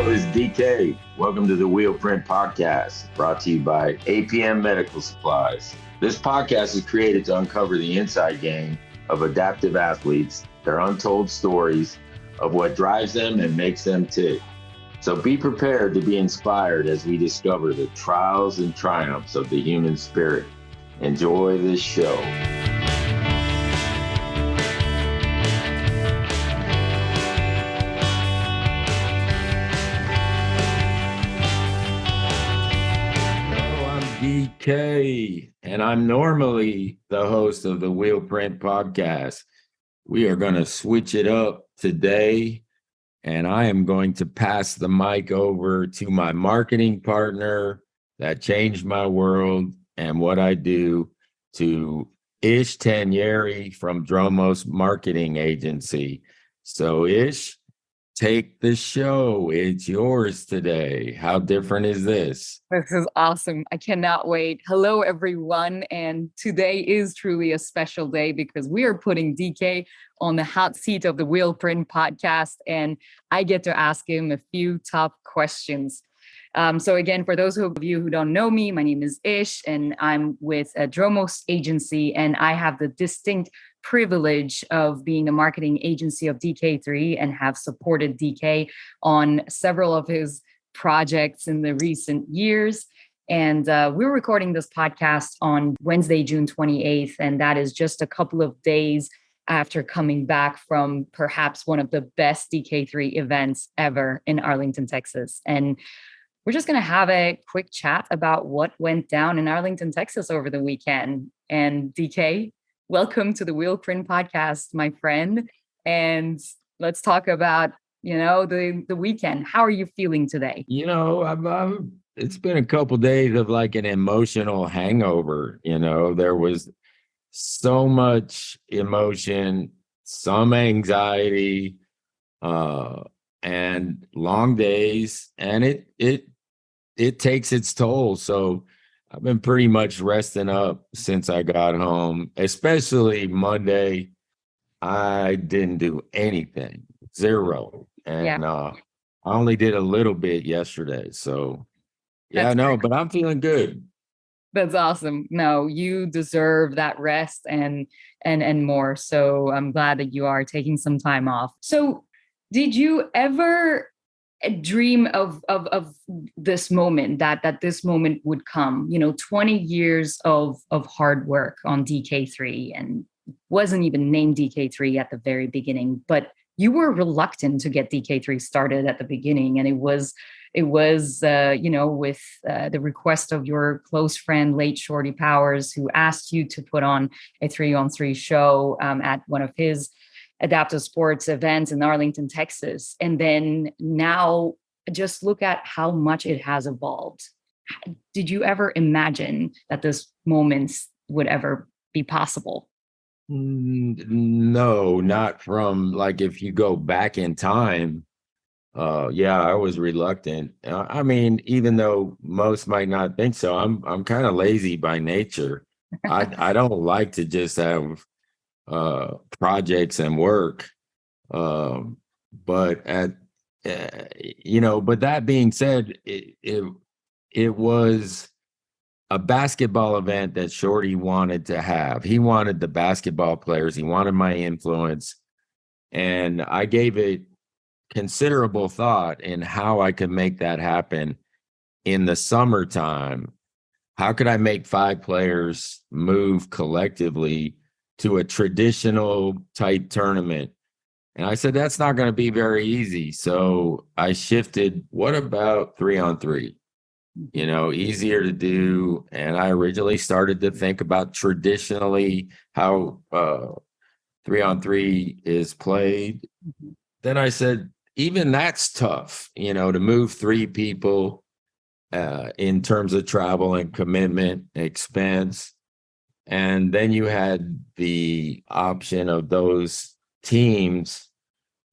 this is DK. Welcome to the Wheel Print Podcast, brought to you by APM Medical Supplies. This podcast is created to uncover the inside game of adaptive athletes, their untold stories of what drives them and makes them tick. So be prepared to be inspired as we discover the trials and triumphs of the human spirit. Enjoy this show. DK, and I'm normally the host of the Wheel Print Podcast. We are going to switch it up today, and I am going to pass the mic over to my marketing partner that changed my world and what I do, to Tanyeri from Dromos Marketing Agency. So Ish, take the show. It's yours today. How different is this? This is awesome. I cannot wait. Hello, everyone. And today is truly a special day because we are putting DK on the hot seat of the Wheel Print Podcast, and I get to ask him a few tough questions. So again, for those of you who don't know me, my name is Ish, and I'm with Dromos Agency, and I have the distinct privilege of being the marketing agency of DK3 and have supported DK on several of his projects in the recent years. And we're recording this podcast on Wednesday, June 28th, and that is just a couple of days after coming back from perhaps one of the best DK3 events ever in Arlington, Texas. And we're just going to have a quick chat about what went down in Arlington, Texas over the weekend. And DK, welcome to the Wheel Print Podcast, my friend. And let's talk about, the weekend. How are you feeling today? It's been a couple days of like an emotional hangover. There was so much emotion, some anxiety, and long days, and it takes its toll. So I've been pretty much resting up since I got home, especially Monday. I didn't do anything, zero. And I only did a little bit yesterday. So but I'm feeling good. That's awesome. No, you deserve that rest and more. So I'm glad that you are taking some time off. So did you ever dream of this moment, that this moment would come? 20 years of hard work on DK3, and wasn't even named DK3 at the very beginning, but you were reluctant to get DK3 started at the beginning, and it was with the request of your close friend, late Shorty Powers, who asked you to put on a 3-on-3 show at one of his adaptive sports events in Arlington, Texas. And then now just look at how much it has evolved. Did you ever imagine that this moment would ever be possible? No, not from, like, if you go back in time. I was reluctant. I mean, even though most might not think so, I'm kind of lazy by nature. I don't like to just have projects and work. But that being said, it was a basketball event that Shorty wanted to have. He wanted the basketball players. He wanted my influence. And I gave it considerable thought in how I could make that happen in the summertime. How could I make 5 players move collectively to a traditional type tournament? And I said, that's not going to be very easy. So I shifted, what about 3-on-3? Easier to do. And I originally started to think about traditionally how 3-on-3 is played. Mm-hmm. Then I said, even that's tough, to move 3 people in terms of travel and commitment, expense. And then you had the option of those teams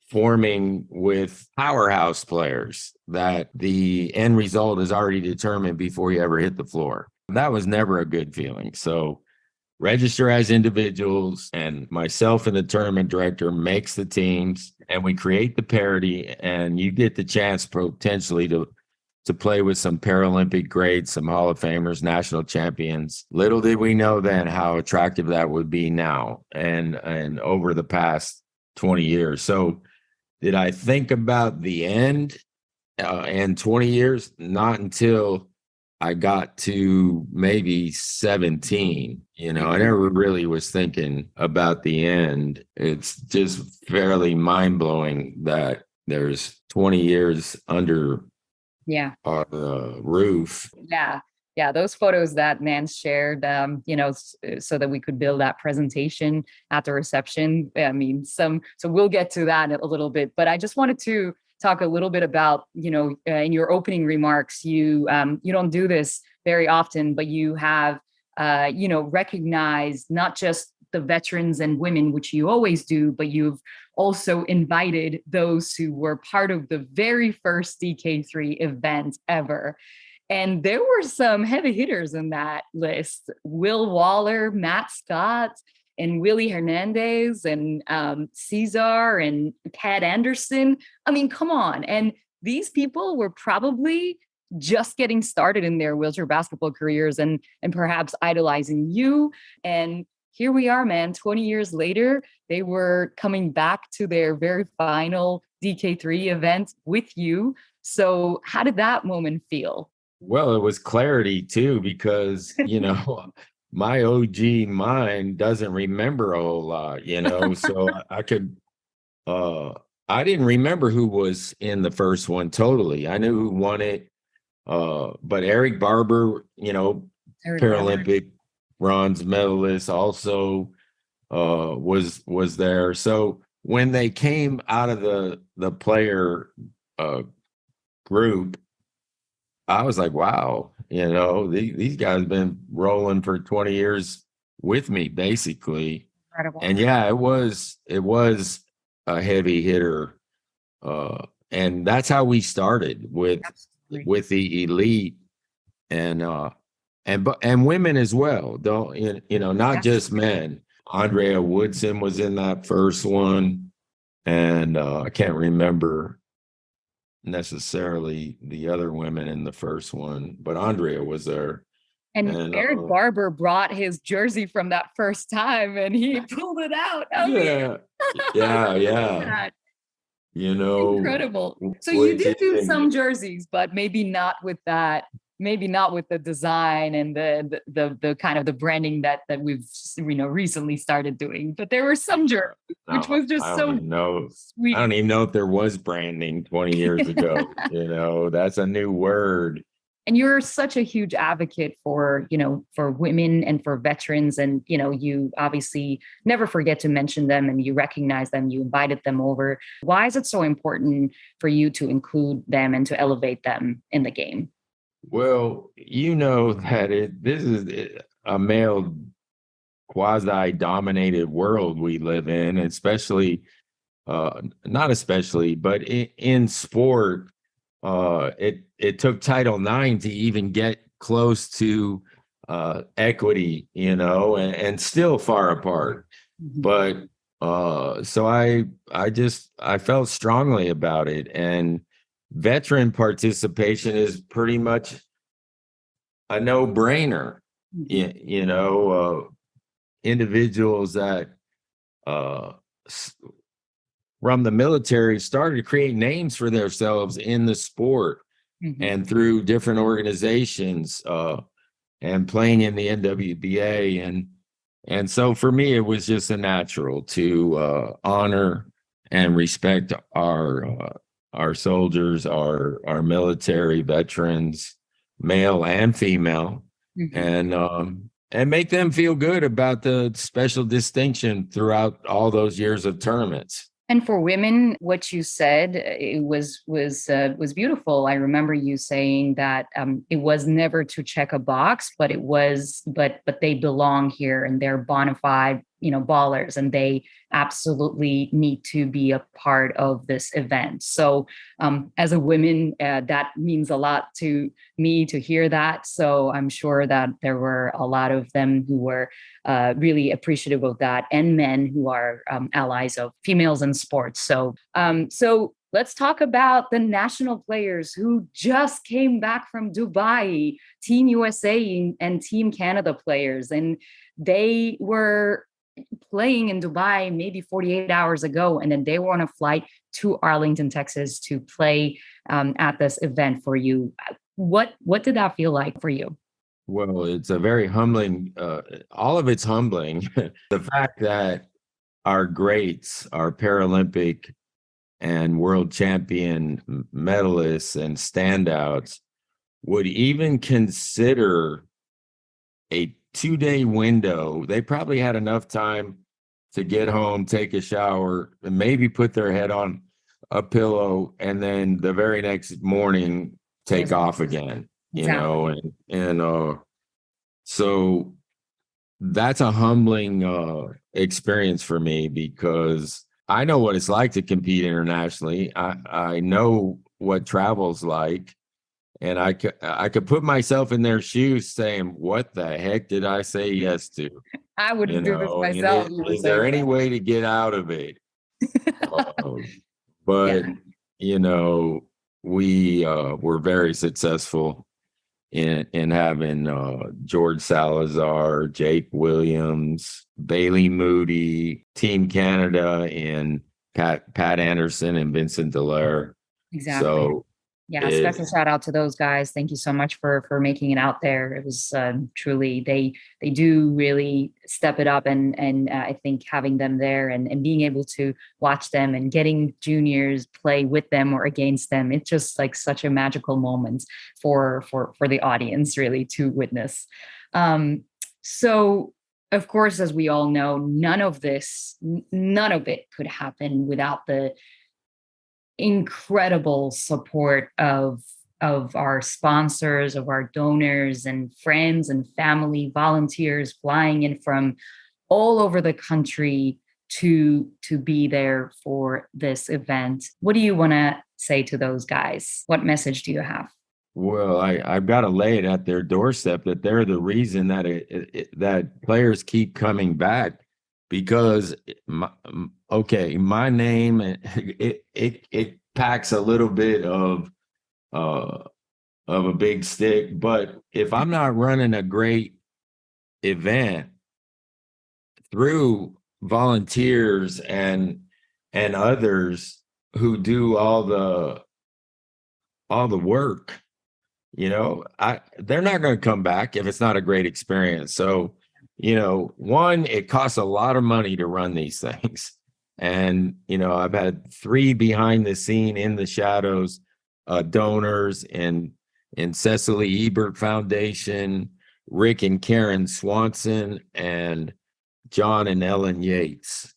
forming with powerhouse players that the end result is already determined before you ever hit the floor. That was never a good feeling. So register as individuals, and myself and the tournament director makes the teams. and we create the parity, and you get the chance potentially to play with some Paralympic greats, some Hall of Famers, national champions. Little did we know then how attractive that would be now and over the past 20 years. So did I think about the end in 20 years? Not until I got to maybe 17. I never really was thinking about the end. It's just fairly mind-blowing that there's 20 years under our roof. Yeah, those photos that Nance shared, so that we could build that presentation at the reception. I mean, so we'll get to that in a little bit, but I just wanted to talk a little bit about, in your opening remarks, you don't do this very often, but you have, recognized not just the veterans and women, which you always do, but you've also invited those who were part of the very first DK3 event ever. And there were some heavy hitters in that list: Will Waller, Matt Scott, and Willie Hernandez, and Cesar, and Ted Anderson. I mean, come on. And these people were probably just getting started in their wheelchair basketball careers and perhaps idolizing you. And here we are, man, 20 years later, they were coming back to their very final DK3 event with you. So how did that moment feel? Well, it was clarity too, because, my OG mind doesn't remember a whole lot, so I didn't remember who was in the first one totally. I knew who won it. But Eric Barber, Paralympic bronze medalist, also was there. So when they came out of the player group, I was like, wow, these guys have been rolling for 20 years with me, basically. Incredible. And yeah, it was a heavy hitter. And that's how we started with the elite and women as well. Not just men. Andrea Woodson was in that first one. And I can't remember necessarily the other women in the first one, but Andrea was there. And Eric Barber brought his jersey from that first time, and he pulled it out. Yeah. Incredible. So you did do some jerseys, but maybe not with that. Maybe not with the design and the kind of the branding that we've recently started doing. But there were some jerseys, which was just so sweet. I don't even know if there was branding 20 years ago. That's a new word. And you're such a huge advocate for women and for veterans. And, you obviously never forget to mention them, and you recognize them, you invited them over. Why is it so important for you to include them and to elevate them in the game? Well, that this is a male quasi-dominated world we live in, especially, not especially, but in sport. It took Title IX to even get close to equity, and still far apart. But so I felt strongly about it, and veteran participation is pretty much a no-brainer. Individuals that from the military started to create names for themselves in the sport and through different organizations and playing in the NWBA. And so for me, it was just a natural to honor and respect our soldiers, our military veterans, male and female, and make them feel good about the special distinction throughout all those years of tournaments. And for women, what you said, it was beautiful. I remember you saying that it was never to check a box, but it was, but they belong here and they're bona fide ballers, and they absolutely need to be a part of this event. So as a woman, that means a lot to me to hear that. So I'm sure that there were a lot of them who were really appreciative of that, and men who are allies of females in sports. So let's talk about the national players who just came back from Dubai, Team USA and Team Canada players. And they were playing in Dubai maybe 48 hours ago. And then they were on a flight to Arlington, Texas to play at this event for you. What did that feel like for you? Well, it's a very humbling, all of it's humbling. The fact that our greats, our Paralympic and world champion medalists and standouts would even consider a 2-day window. They probably had enough time to get home, take a shower, and maybe put their head on a pillow, and then the very next morning take off again, and so that's a humbling experience for me, because I know what it's like to compete internationally. I know what travel's like, and I could put myself in their shoes saying, what the heck did I say yes to? I wouldn't do this And myself. is there any way to get out of it? But, we were very successful in having George Salazar, Jake Williams, Bailey Moody, Team Canada, and Pat Anderson and Vincent Dallaire. Exactly. So yeah, special shout out to those guys. Thank you so much for making it out there. It was truly, they do really step it up, and I think having them there and being able to watch them and getting juniors play with them or against them, it's just like such a magical moment for the audience really to witness. So of course, as we all know, none of it could happen without the incredible support of our sponsors, of our donors and friends and family, volunteers flying in from all over the country to be there for this event. What do you want to say to those guys? What message do you have? Well, I've got to lay it at their doorstep that they're the reason that that players keep coming back, because my name, it packs a little bit of a big stick, but if I'm not running a great event through volunteers and others who do all the work, they're not going to come back if it's not a great experience. So, one, it costs a lot of money to run these things. And, I've had 3 behind the scene, in the shadows, donors in Cecily Ebert Foundation, Rick and Karen Swanson, and John and Ellen Yates.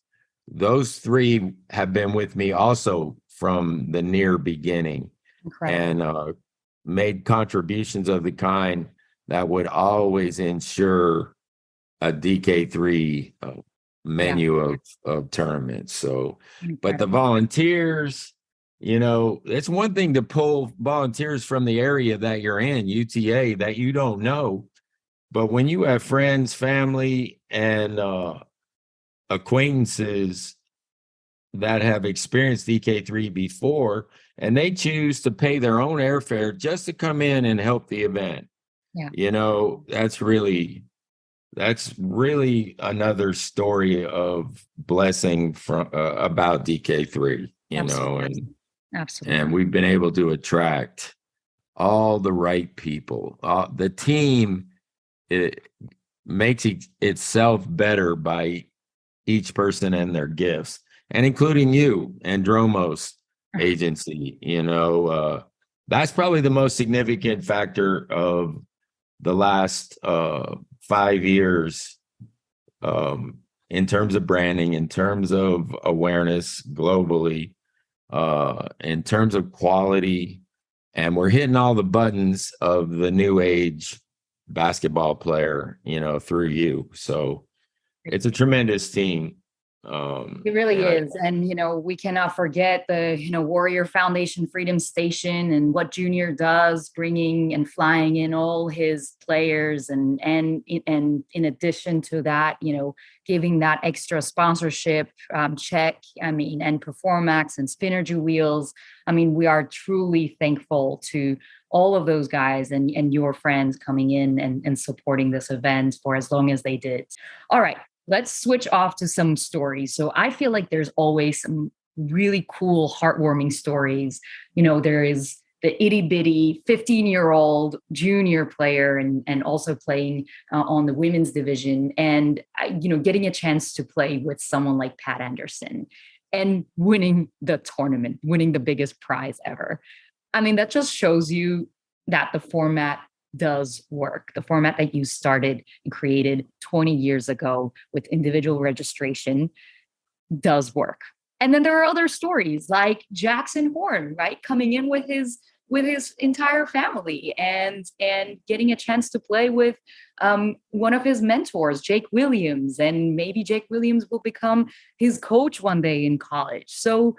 Those 3 have been with me also from the near beginning. Incredible. And made contributions of the kind that would always ensure a DK3 menu of tournaments. So, but the volunteers, it's one thing to pull volunteers from the area that you're in, UTA, that you don't know. But when you have friends, family, and acquaintances that have experienced DK3 before, and they choose to pay their own airfare just to come in and help the event, that's really another story of blessing from about DK3, Absolutely. And we've been able to attract all the right people. The team, it makes itself better by each person and their gifts, and including you and Dromos Agency. That's probably the most significant factor of the last 5 years, in terms of branding, in terms of awareness globally, in terms of quality. And we're hitting all the buttons of the new age basketball player, through you. So it's a tremendous team. It really and I, is. And, we cannot forget the, Warrior Foundation Freedom Station and what Junior does, bringing and flying in all his players. And in addition to that, giving that extra sponsorship check, and Performax and Spinnergy Wheels. We are truly thankful to all of those guys and your friends coming in and supporting this event for as long as they did. All right. Let's switch off to some stories. So I feel like there's always some really cool, heartwarming stories. There is the itty bitty 15-year-old junior player and also playing on the women's division and, getting a chance to play with someone like Pat Anderson and winning the tournament, winning the biggest prize ever. That just shows you that the format does work. The format that you started and created 20 years ago with individual registration does work. And then there are other stories like Jackson Horn, right? Coming in with his entire family and getting a chance to play with one of his mentors, Jake Williams, and maybe Jake Williams will become his coach one day in college. So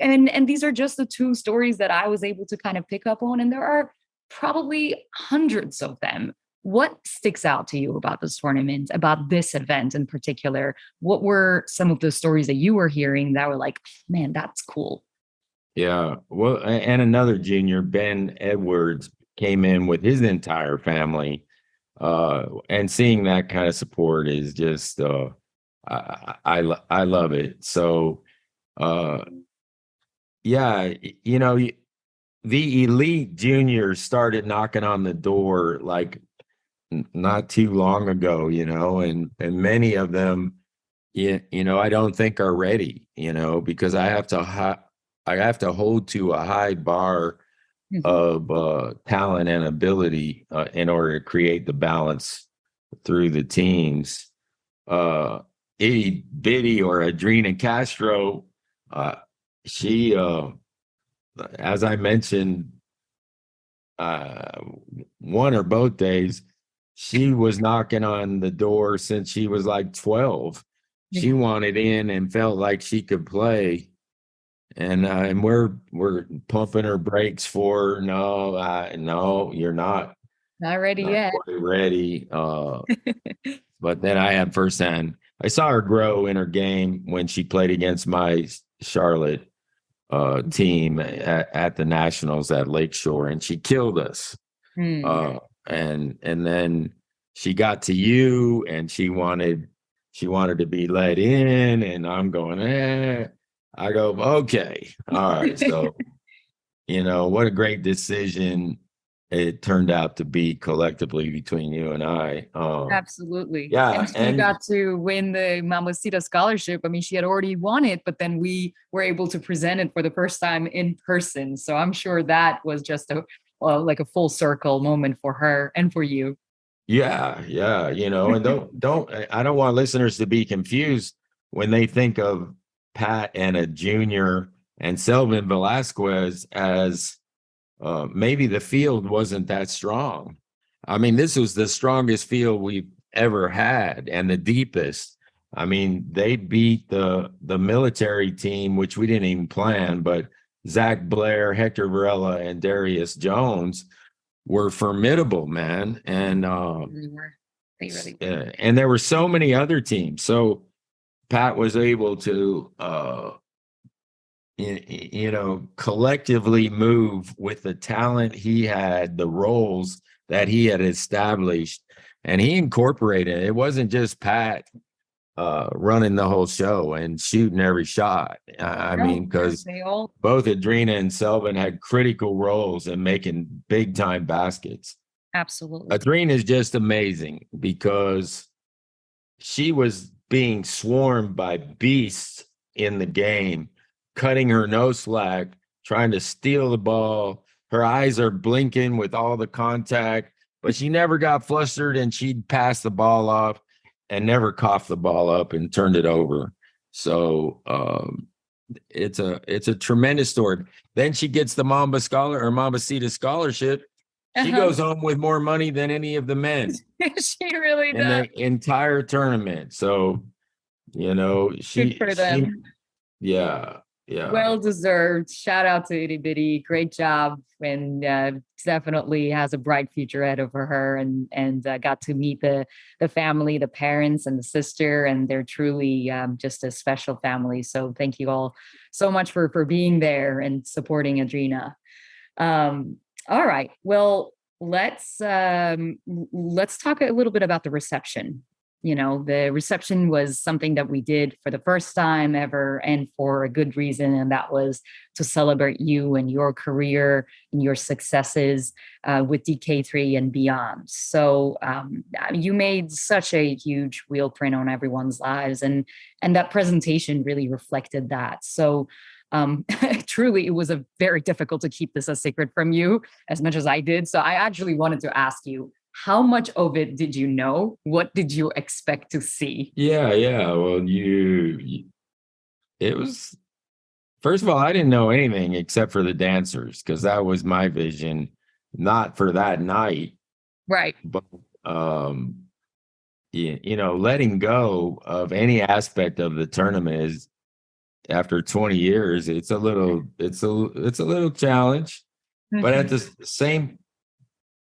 and these are just the two stories that I was able to kind of pick up on, and there are probably hundreds of them. What sticks out to you about this tournament, about this event in particular? What were some of the stories that you were hearing that were like, man, that's cool? yeah. Well, and another junior, Ben Edwards, came in with his entire family. And seeing that kind of support is just, I love it. So, yeah, the elite juniors started knocking on the door like not too long ago, and many of them, I don't think are ready, because I have to hold to a high bar of talent and ability in order to create the balance through the teams. Itty Bitty or Adrena Castro, she as I mentioned, one or both days, she was knocking on the door since she was like 12. She wanted in and felt like she could play. And we're pumping her brakes for her. No, you're not Ready yet. quite ready. But then I had firsthand, I saw her grow in her game when she played against my Charlotte team at the Nationals at Lakeshore, and she killed us. And then she got to you, and she wanted to be let in, and I'm going, I go, okay, all right. So, what a great decision it turned out to be collectively between you and I. Absolutely. Yeah, And she got to win the Mamacita scholarship. She had already won it, but then we were able to present it for the first time in person. So I'm sure that was just like a full circle moment for her and for you. Yeah, and I don't want listeners to be confused when they think of Pat and a junior and Selvin Velasquez as maybe the field wasn't that strong. This was the strongest field we've ever had and the deepest. They beat the military team, which we didn't even plan, but Zach Blair, Hector Varela, and Darius Jones were formidable, man. And They really were. And there were so many other teams. So Pat was able to collectively move with the talent he had, the roles that he had established, and he incorporated it. It wasn't just Pat running the whole show and shooting every shot. Because both Adrena and Selvin had critical roles in making big time baskets. Absolutely. Adrena is just amazing because she was being swarmed by beasts in the game, cutting her no slack, trying to steal the ball. Her eyes are blinking with all the contact, but she never got flustered, and she'd pass the ball off and never coughed the ball up and turned it over. So it's a tremendous story. Then she gets the Mamacita scholarship, She Uh-huh. goes home with more money than any of the men She really in does. the entire tournament. So, Good for she, them. yeah, yeah. Well deserved. Shout out to Itty Bitty. Great job, and definitely has a bright future ahead of her. And got to meet the family, the parents, and the sister, and they're truly just a special family. So thank you all so much for being there and supporting Adrina. All right. Well, let's talk a little bit about the reception. The reception was something that we did for the first time ever and for a good reason, and that was to celebrate you and your career and your successes with DK3 and beyond. So you made such a huge wheel print on everyone's lives, and that presentation really reflected that. So truly, it was a very difficult to keep this a secret from you as much as I did. So I actually wanted to ask you, how much of it did you know? What did you expect to see? Yeah, yeah. Well, it was, first of all, I didn't know anything except for the dancers because that was my vision, not for that night, Right. but, letting go of any aspect of the tournament is, after 20 years, it's a little challenge, but at Mhm. the same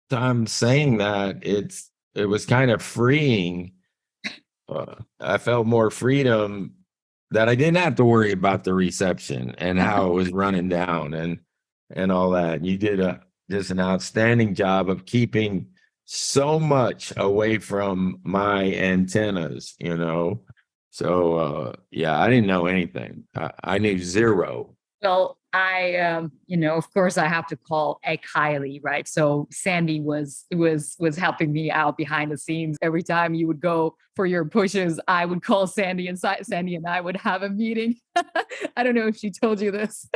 time saying that, it was kind of freeing. I felt more freedom that I didn't have to worry about the reception and how it was running down and all that. You did just an outstanding job of keeping so much away from my antennas. So yeah, I didn't know anything. I knew zero. Well, of course, I have to call Kiley, right? So Sandy was helping me out behind the scenes. Every time you would go for your pushes, I would call Sandy, and Sandy and I would have a meeting. I don't know if she told you this.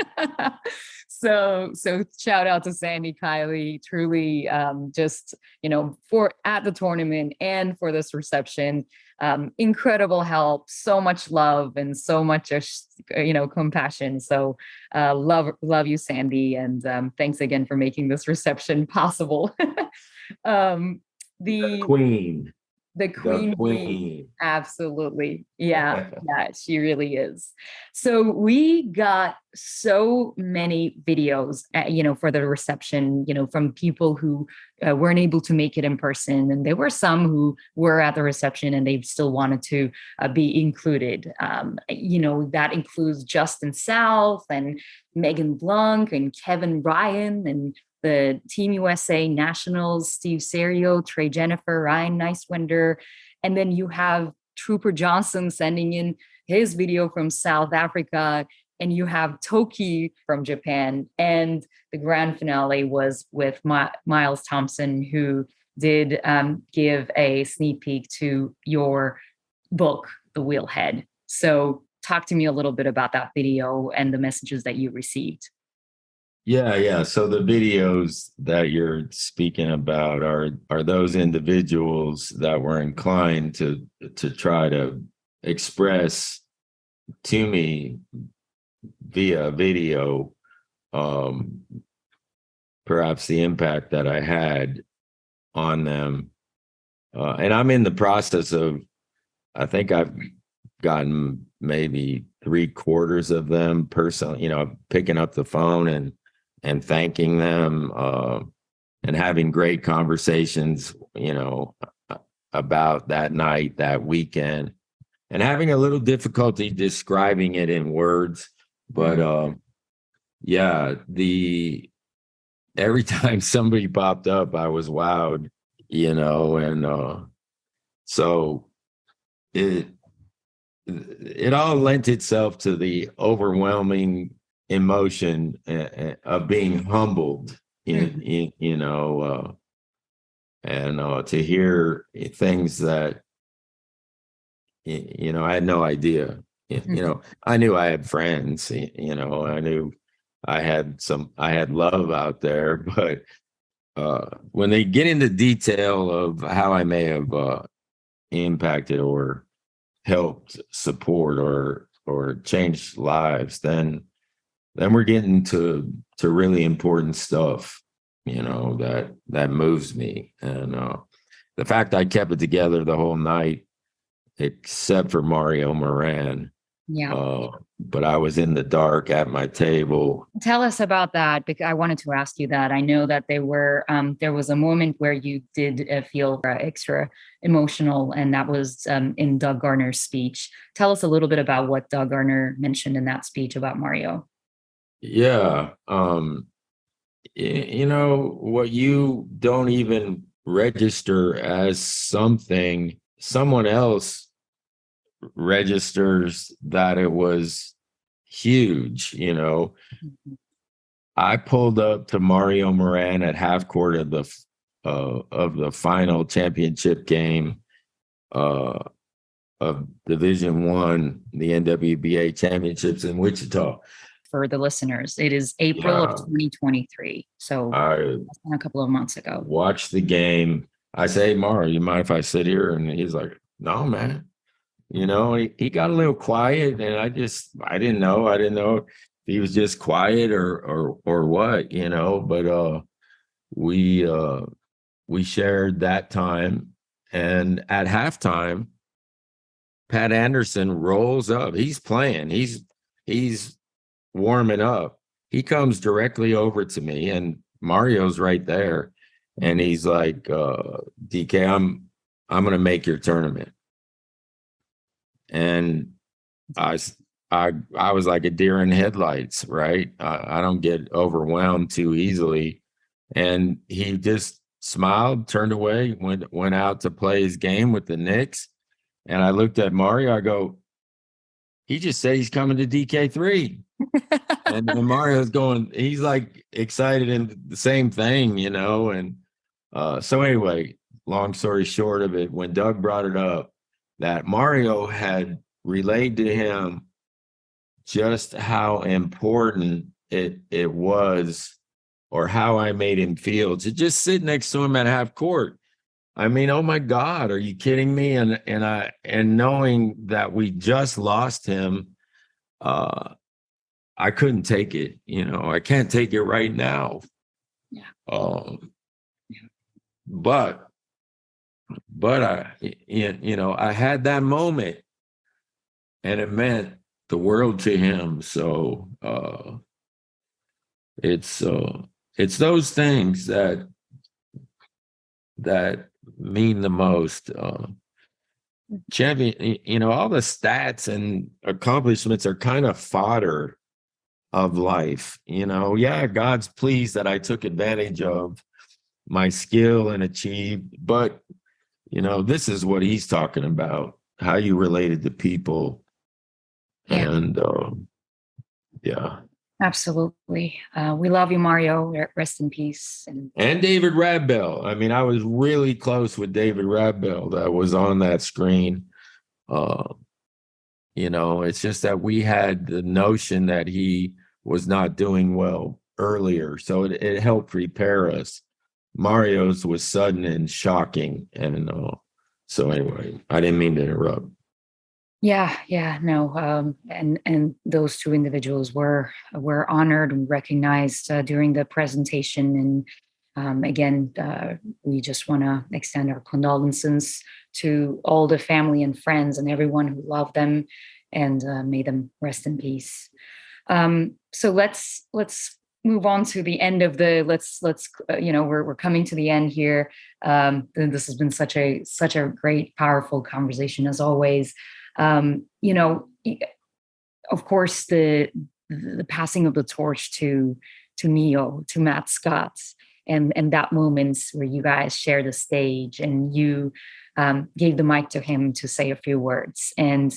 So shout out to Sandy, Kiley, truly, just for at the tournament and for this reception. Incredible help, so much love, and so much compassion. So love you, Sandy, and thanks again for making this reception possible. um, The the queen, the the queen bee. queen. Absolutely. Yeah, yeah, she really is. So we got so many videos, for the reception, from people who weren't able to make it in person. And there were some who were at the reception and they still wanted to be included. That includes Justin South and Megan Blanc and Kevin Ryan and the Team USA Nationals, Steve Serio, Trey Jennifer, Ryan Nicewinder. And then you have Trooper Johnson sending in his video from South Africa. And you have Toki from Japan. And the grand finale was with Miles Thompson, who did give a sneak peek to your book, The Wheelhead. So talk to me a little bit about that video and the messages that you received. Yeah, yeah. So the videos that you're speaking about are those individuals that were inclined to try to express to me via video, um, perhaps the impact that I had on them. And I'm in the process of, I think I've gotten maybe 3/4 of them personally, picking up the phone and thanking them, and having great conversations, about that night, that weekend, and having a little difficulty describing it in words. But yeah, every time somebody popped up, I was wowed, and so it it all lent itself to the overwhelming emotion of being humbled and to hear things that I had no idea. I knew I had friends, I knew I had love out there, but when they get into detail of how I may have impacted or helped support or change lives, then we're getting to really important stuff, that moves me. And the fact I kept it together the whole night, except for Mario Moran. Yeah. But I was in the dark at my table. Tell us about that, because I wanted to ask you that. I know that there was a moment where you did feel extra emotional, and that was in Doug Garner's speech. Tell us a little bit about what Doug Garner mentioned in that speech about Mario. Yeah. What you don't even register as something, someone else registers that it was huge. Mhm. I pulled up to Mario Moran at half court of the final championship game uh, of Division One, the NWBA championships in Wichita. For the listeners, it is April of Yeah, 2023, so I less than a couple of months ago. watched the game. I say, "Hey, Mario, you mind if I sit here?" And he's like, "No, man." He got a little quiet, and I didn't know. I didn't know if he was just quiet or what, but we shared that time. And at halftime, Pat Anderson rolls up. He's playing. He's warming up. He comes directly over to me, and Mario's right there. And he's like, DK, I'm gonna make your tournament. And I was like a deer in headlights, right? I don't get overwhelmed too easily. And he just smiled, turned away, went out to play his game with the Knicks. And I looked at Mario. I go, he just said he's coming to DK3. And Mario's going, he's like excited and the same thing, And so anyway, long story short of it, when Doug brought it up, that Mario had relayed to him just how important it was, or how I made him feel to just sit next to him at half court. I mean, oh my God, are you kidding me? And knowing that we just lost him, I couldn't take it. I can't take it right now. Yeah. But I had that moment, and it meant the world to him. So it's those things that mean the most. Champion, all the stats and accomplishments are kind of fodder of life. Yeah, God's pleased that I took advantage of my skill and achieved, but this is what he's talking about, how you related to people. Yeah. And yeah. Absolutely. We love you, Mario. Rest in peace. And David Radbell. I mean, I was really close with David Radbell that was on that screen. It's just that we had the notion that he was not doing well earlier. So it helped prepare us. Mario's was sudden and shocking. And so anyway, I didn't mean to interrupt. Yeah, no, and those two individuals were honored and recognized during the presentation, and again, we just want to extend our condolences to all the family and friends and everyone who loved them, and may them rest in peace. So let's move on to the end of the we're coming to the end here. This has been such a great, powerful conversation as always. Of course, the passing of the torch to Neo, to Matt Scott, and that moments where you guys share the stage and you gave the mic to him to say a few words. And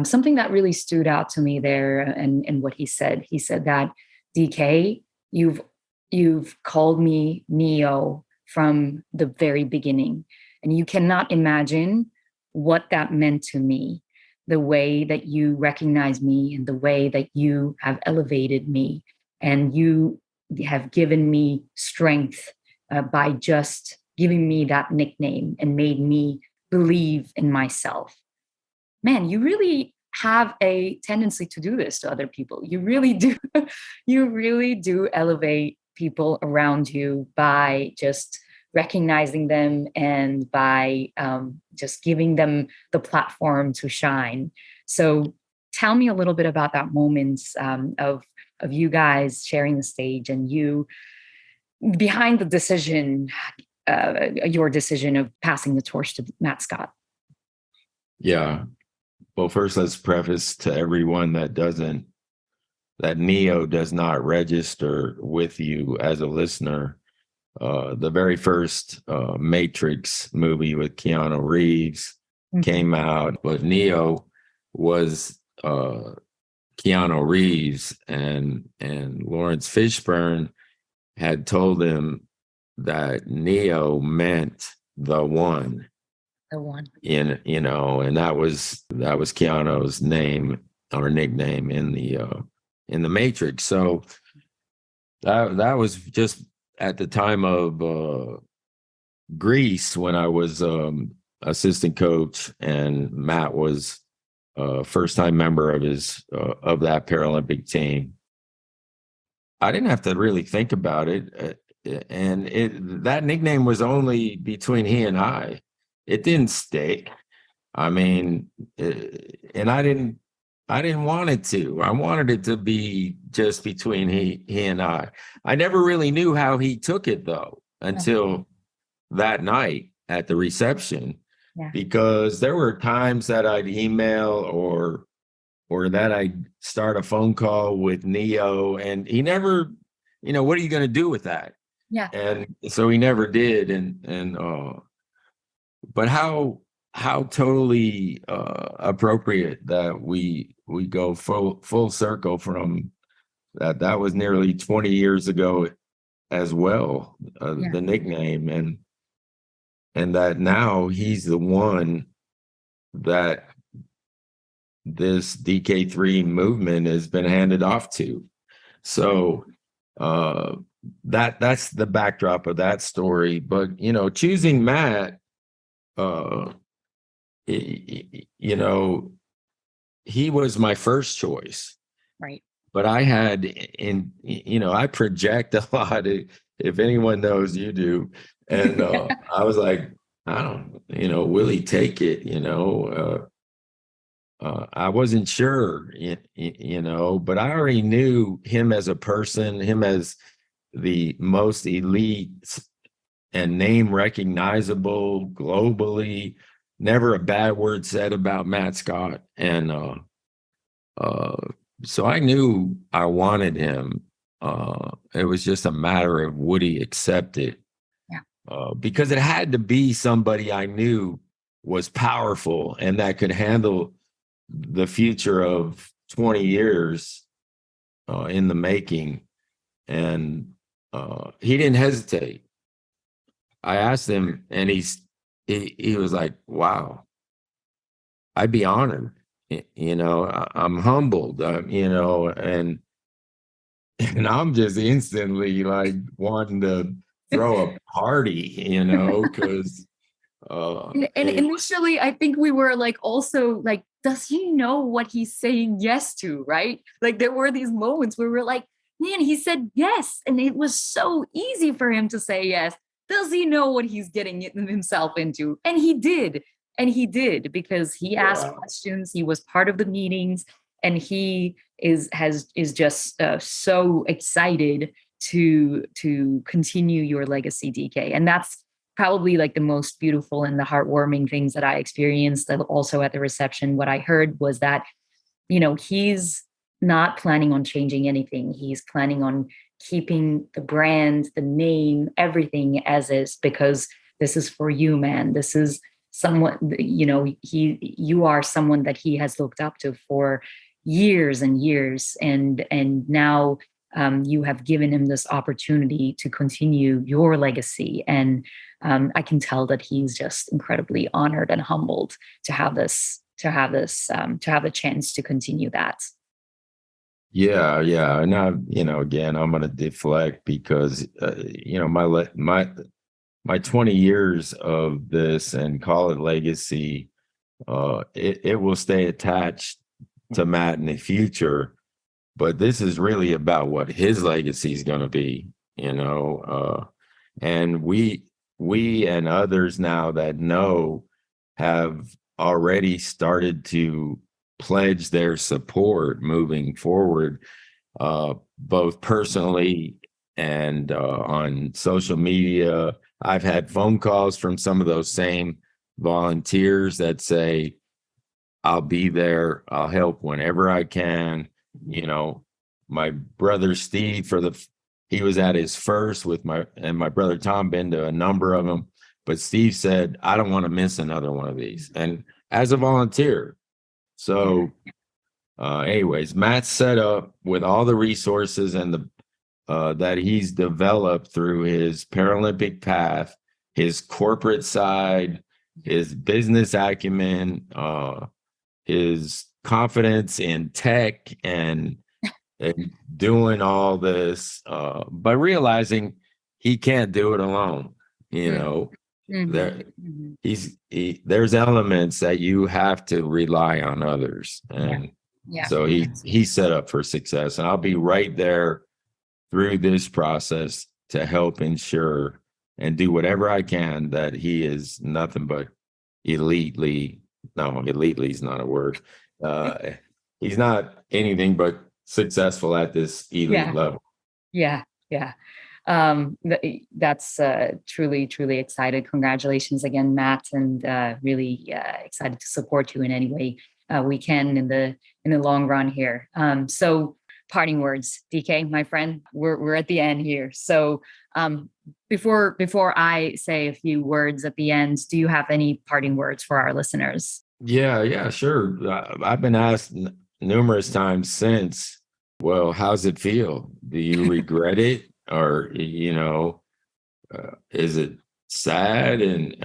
something that really stood out to me there, and what he said that, DK, you've called me Neo from the very beginning, and you cannot imagine what that meant to me, the way that you recognize me and the way that you have elevated me, and you have given me strength by just giving me that nickname and made me believe in myself. Man, you really have a tendency to do this to other people. You really do. You really do elevate people around you by just recognizing them and by just giving them the platform to shine. So tell me a little bit about that moment of you guys sharing the stage and you behind the decision, your decision of passing the torch to Matt Scott. Yeah. Well, first, let's preface to everyone that Neo does not register with you as a listener. The very first Matrix movie with Keanu Reeves came out, but Neo was Keanu Reeves, and Lawrence Fishburne had told him that Neo meant the one. The one. And that was Keanu's name or nickname in the Matrix. So that was just at the time of Greece when I was assistant coach, and Matt was first time member of that Paralympic team. I didn't have to really think about it, and that nickname was only between he and I. It didn't stick. I mean, and I didn't want it to. I wanted it to be just between he and I. I never really knew how he took it though until that night at the reception, because there were times that I'd email or that I'd start a phone call with Neo, and he never, what are you going to do with that? Yeah. And so he never did. But how totally appropriate that we go full circle from that. That was nearly 20 years ago as well, the nickname, and that now he's the one that this DK3 movement has been handed off to. So that's the backdrop of that story. But choosing Matt, he was my first choice. Right. But I had I project a lot. If anyone knows, you do. And I was like, I don't, will he take it? I wasn't sure, but I already knew him as a person, him as the most elite and name recognizable globally. Never a bad word said about Matt Scott. And so I knew I wanted him. It was just a matter of would he accept it? Yeah. Because it had to be somebody I knew was powerful and that could handle the future of 20 years in the making. And he didn't hesitate. I asked him, and he was like, wow, I'd be honored. I'm humbled, and I'm just instantly like wanting to throw a party, because and initially I think we were like also like, does he know what he's saying yes to, right? Like there were these moments where we're like, man, he said yes, and it was so easy for him to say yes. Does he know what he's getting himself into? And he did. And he did, because he asked questions. He was part of the meetings, and he is just so excited to continue your legacy, DK. And that's probably like the most beautiful and the heartwarming things that I experienced. Also at the reception, what I heard was that, he's not planning on changing anything. He's planning on keeping the brand, the name, everything as is, because this is for you, man. This is someone, you are someone that he has looked up to for years and years. And now you have given him this opportunity to continue your legacy. And I can tell that he's just incredibly honored and humbled to have the chance to continue that. Yeah. And now, again, I'm going to deflect because, my 20 years of this, and call it legacy, it will stay attached to Matt in the future. But this is really about what his legacy is going to be. And we and others now that know have already started to pledge their support moving forward, both personally and on social media. I've had phone calls from some of those same volunteers that say, I'll be there, I'll help whenever I can. My brother Steve, he was at his first with my brother Tom, been to a number of them, but Steve said, I don't want to miss another one of these, and as a volunteer. So anyways, Matt's set up with all the resources and the that he's developed through his Paralympic path, his corporate side, his business acumen, his confidence in tech, and doing all this, but realizing he can't do it alone. There, there's elements that you have to rely on others, and so he's set up for success, and I'll be right there through this process to help ensure and do whatever I can that he is nothing but elitely. No, elitely is not a word. He's not anything but successful at this elite level. Yeah. That's truly excited. Congratulations again, Matt, and really excited to support you in any way we can in the long run here. So parting words, DK, my friend, we're at the end here. So before I say a few words at the end, do you have any parting words for our listeners? Yeah, sure. I've been asked numerous times since, well, how's it feel? Do you regret it? Or, is it sad? And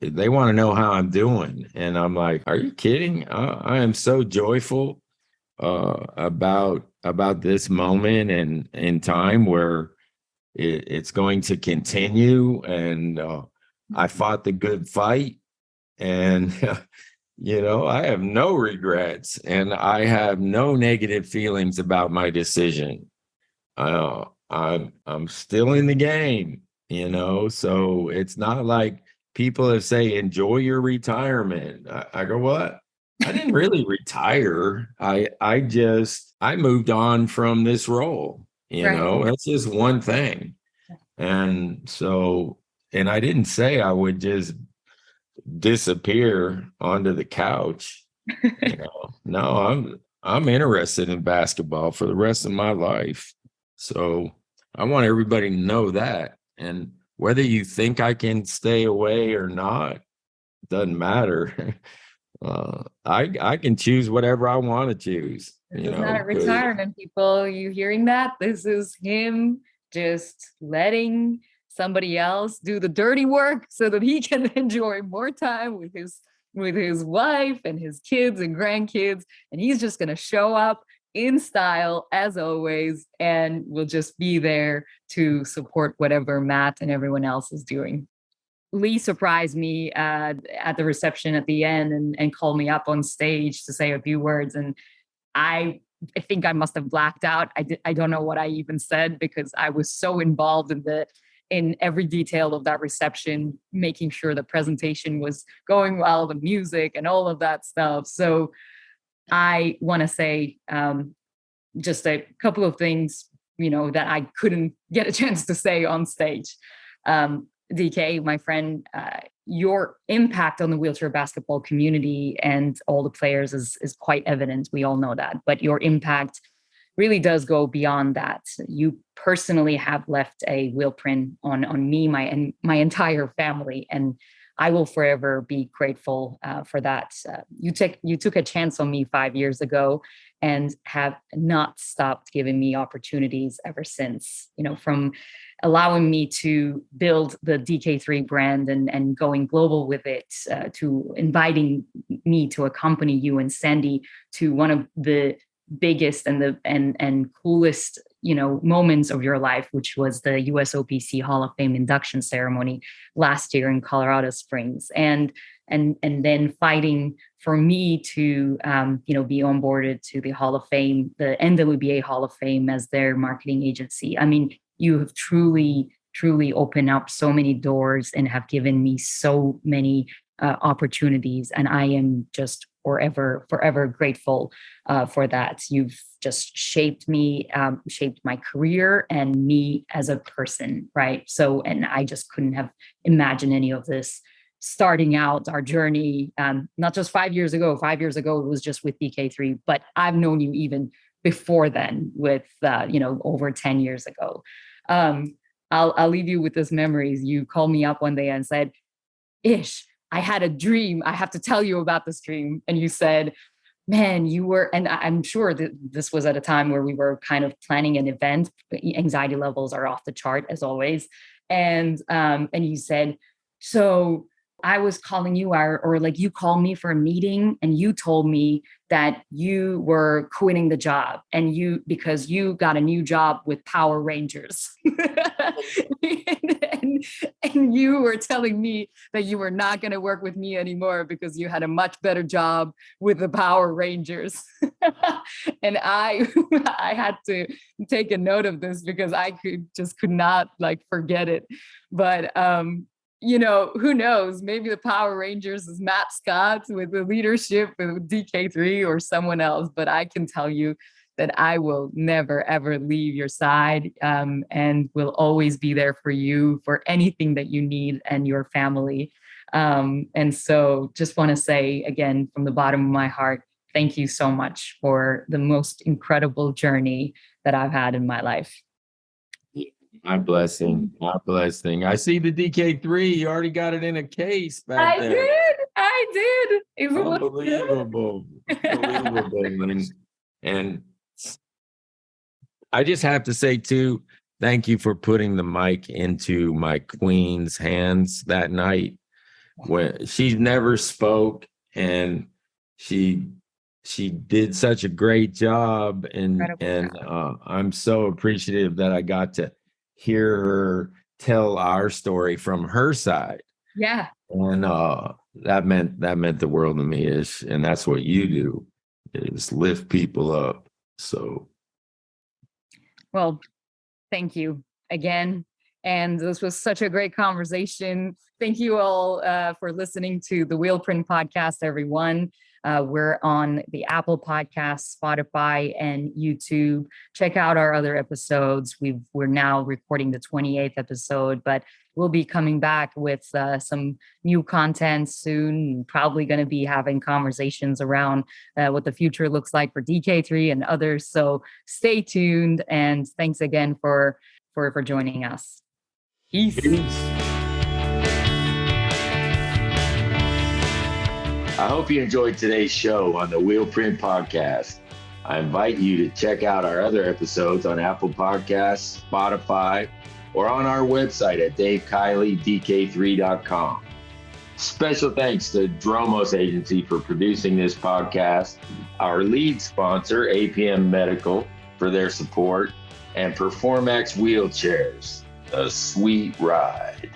they want to know how I'm doing. And I'm like, are you kidding? I am so joyful about this moment and in time where it's going to continue. And I fought the good fight, and I have no regrets, and I have no negative feelings about my decision. I'm still in the game, so it's not like people have say, enjoy your retirement. I go, what? I didn't really retire. I moved on from this role, that's just one thing. And so, and I didn't say I would just disappear onto the couch. No, I'm interested in basketball for the rest of my life. So I want everybody to know that. And whether you think I can stay away or not, doesn't matter. I can choose whatever I want to choose. This is not a retirement, people. You hearing that? This is him just letting somebody else do the dirty work so that he can enjoy more time with his wife and his kids and grandkids. And he's just going to show up in style as always, and will just be there to support whatever Matt and everyone else is doing. Lee surprised me at the reception at the end and called me up on stage to say a few words. And I think I must have blacked out. I don't know what I even said, because I was so involved in every detail of that reception, making sure the presentation was going well, the music and all of that stuff. So I want to say just a couple of things, that I couldn't get a chance to say on stage. DK, my friend, your impact on the wheelchair basketball community and all the players is quite evident. We all know that, but your impact really does go beyond that. You personally have left a wheel print on me, my entire family, and I will forever be grateful for that. You took a chance on me 5 years ago and have not stopped giving me opportunities ever since, from allowing me to build the DK3 brand and going global with it, to inviting me to accompany you and Sandy to one of the biggest and coolest moments of your life, which was the USOPC Hall of Fame induction ceremony last year in Colorado Springs, and then fighting for me to be onboarded to the Hall of Fame, the NWBA Hall of Fame, as their marketing agency. I mean, you have truly, truly opened up so many doors and have given me so many opportunities. And I am just forever grateful for that. You've just shaped me, shaped my career and me as a person, right? So, and I just couldn't have imagined any of this starting out our journey, not just 5 years ago. 5 years ago, it was just with DK3, but I've known you even before then with, over 10 years ago. I'll leave you with this memories. You called me up one day and said, Ish, I had a dream. I have to tell you about this dream. And you said, man, you were, and I'm sure that this was at a time where we were kind of planning an event. Anxiety levels are off the chart as always. And you said, so I was calling you, or like you called me for a meeting and you told me that you were quitting the job because you got a new job with Power Rangers. and you were telling me that you were not going to work with me anymore because you had a much better job with the Power Rangers. And I had to take a note of this because I could not like forget it. But who knows? Maybe the Power Rangers is mascots with the leadership with DK3 or someone else. But I can tell you that I will never, ever leave your side, and will always be there for you for anything that you need and your family. And so just want to say again, from the bottom of my heart, thank you so much for the most incredible journey that I've had in my life. My blessing. I see the DK3. You already got it in a case back there. I did. It was Unbelievable. And I just have to say too, thank you for putting the mic into my queen's hands that night when she never spoke, and she did such a great job, and I'm so appreciative that I got to hear her tell our story from her side. Yeah. And that meant the world to me, and that's what you do, is lift people up. So, well, thank you again. And this was such a great conversation. Thank you all for listening to the Wheelprint podcast, everyone. We're on the Apple Podcasts, Spotify, and YouTube. Check out our other episodes. We're now recording the 28th episode, but we'll be coming back with some new content soon. Probably going to be having conversations around what the future looks like for DK3 and others. So stay tuned, and thanks again for joining us. Peace. I hope you enjoyed today's show on the Wheelprint Podcast. I invite you to check out our other episodes on Apple Podcasts, Spotify, or on our website at DaveKileyDK3.com. Special thanks to Dromos Agency for producing this podcast, our lead sponsor, APM Medical, for their support, and Performax Wheelchairs, a sweet ride.